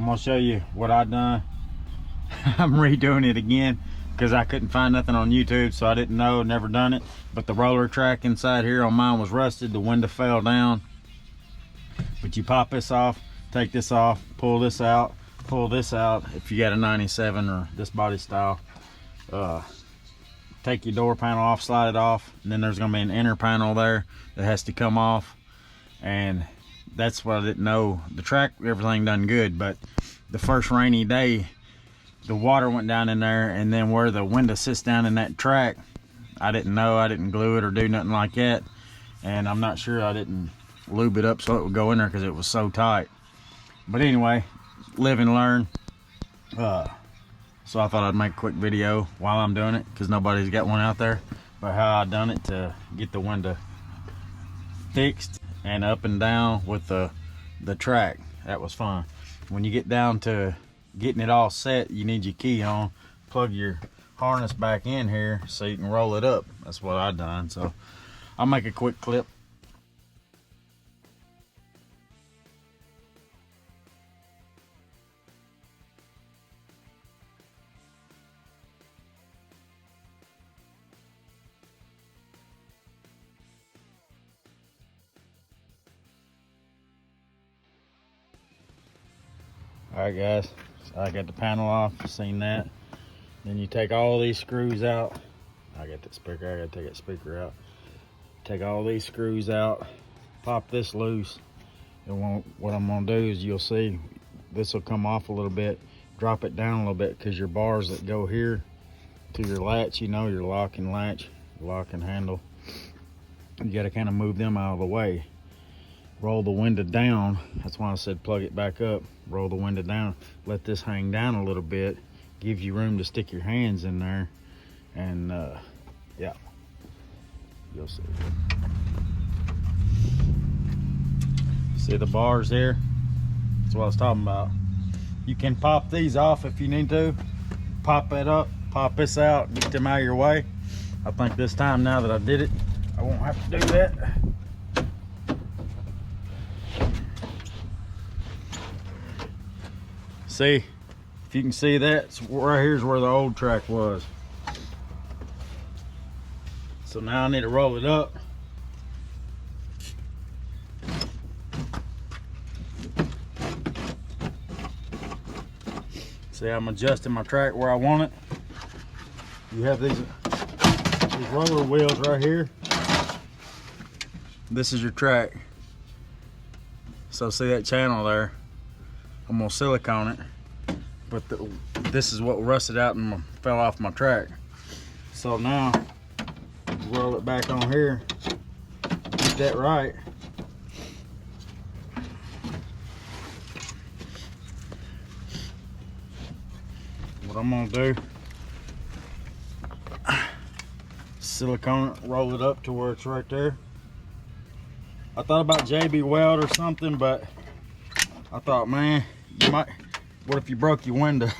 I'm gonna show you what I done. I'm redoing it again because I couldn't find nothing on YouTube, so I didn't know, never done it. But the roller track inside here on mine was rusted. The window fell down. But you pop this off, take this off, pull this out, pull this out if you got a 97 or this body style. Take your door panel off, slide it off, and then there's gonna be an inner panel there that has to come off. And that's what I didn't know. The track, everything done good, but the first rainy day, the water went down in there, and then where the window sits down in that track, I didn't know. I didn't glue it or do nothing like that, and I'm not sure I didn't lube it up so it would go in there because it was so tight. But anyway, live and learn. So I thought I'd make a quick video while I'm doing it, because nobody's got one out there, but how I done it to get the window fixed and up and down with the track. That was fun. When you get down to getting it all set, you need your key on, plug your harness back in here so you can roll it up. That's what I done. So I'll make a quick clip. Alright guys, so I got the panel off, seen that. Then you take all these screws out. I got that speaker, I gotta take that speaker out. Take all these screws out, pop this loose. And what I'm gonna do is, you'll see this will come off a little bit, drop it down a little bit, because your bars that go here to your latch, you know, your lock and latch, lock and handle, you gotta kind of move them out of the way. Roll the window down. That's why I said plug it back up. Roll the window down. Let this hang down a little bit. Give you room to stick your hands in there. And yeah, you'll see. See the bars there? That's what I was talking about. You can pop these off if you need to. Pop it up, pop this out, get them out of your way. I think this time, now that I did it, I won't have to do that. See, if you can see that, right here's where the old track was. So now I need to roll it up. See, I'm adjusting my track where I want it. You have these roller wheels right here. This is your track. So see that channel there? I'm gonna silicone it, but this is what rusted out and fell off my track. So now, roll it back on here, get that right. What I'm gonna do, silicone it, roll it up to where it's right there. I thought about JB Weld or something, but I thought, man, you might, what if you broke your window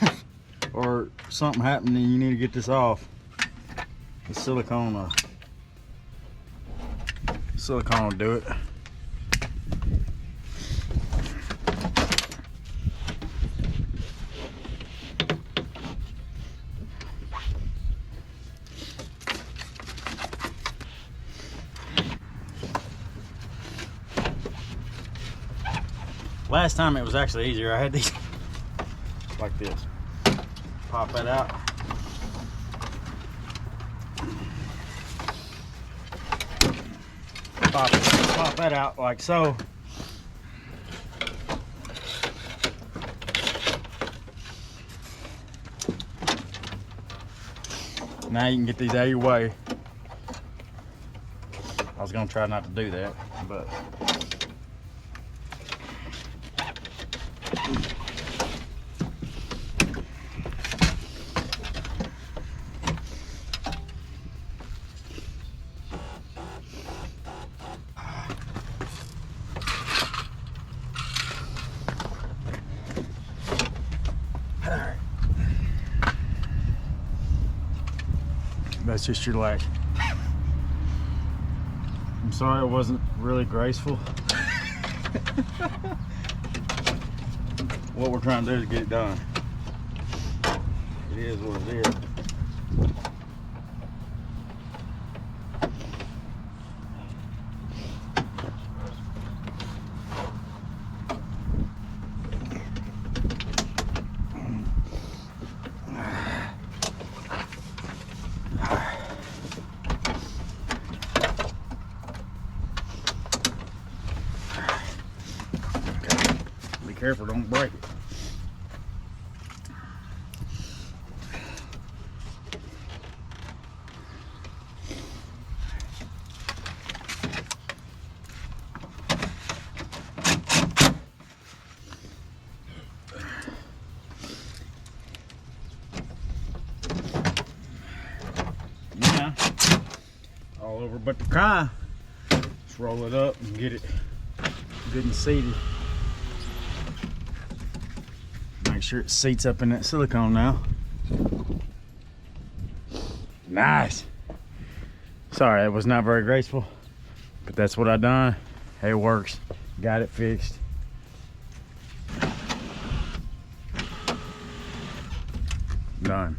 or something happened and you need to get this off? The silicone will do it. Last time it was actually easier. I had these like this. Pop that out. Pop that out like so. Now you can get these out of your way. I was gonna try not to do that, but that's just your latch. I'm sorry it wasn't really graceful. what we're trying to do is get it done. It is what it is. Be careful, don't break it. Yeah, all over but the car. Let's roll it up and get it good and seated. Make sure it seats up in that silicone now. Nice. Sorry, that was not very graceful, but that's what I done. Hey, it works. Got it fixed. Done.